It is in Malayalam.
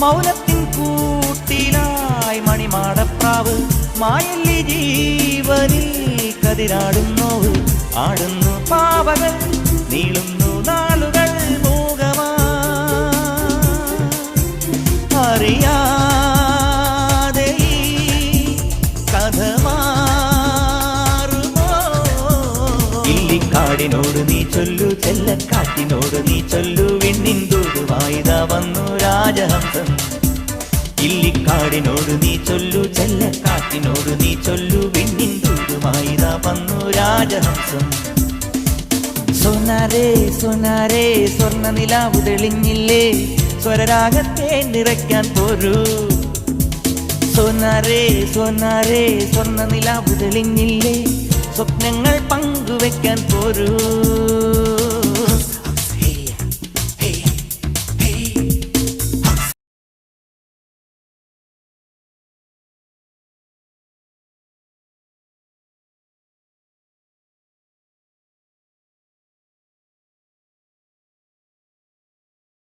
മൗനത്തിൻ കൂട്ടിലായി മണിമാടപ്രാവ് മായല്ലി ജീവനിൽ കതിരാടുന്നോവ് ആടുന്നു പാവകൾ നീളുന്നു നാളുകൾ മൂകമാ അറിയാതെ ഈ കഥ മാറുമോ ഇല്ലിക്കാടിനോട് നീ ചൊല്ലു ചെല്ലക്കാറ്റിനോട് നീ ചൊല്ലു വിണ്ണിന്തൂടുവായിതാ വന്നു രാജഹംസം ഇല്ലിക്കാടിനോട് നീ ചൊല്ലു ചെല്ലക്കാറ്റിനോട് നീ ചൊല്ലു വിണ്ണിന്തൂടുവായിതാ വന്നു രാജഹംസം സോനാരേ സോനാരേ സ്വർണ്ണ നിലാവ് തെളിഞ്ഞില്ലേ സ്വരരാഗത്തെ നിറയ്ക്കാൻ പോരൂ സോനാരേ സോനാരേ സ്വർണ്ണ നിലാവ് തെളിഞ്ഞില്ലേ സ്വപ്നങ്ങൾ പങ്കുവെക്കാൻ പോരൂ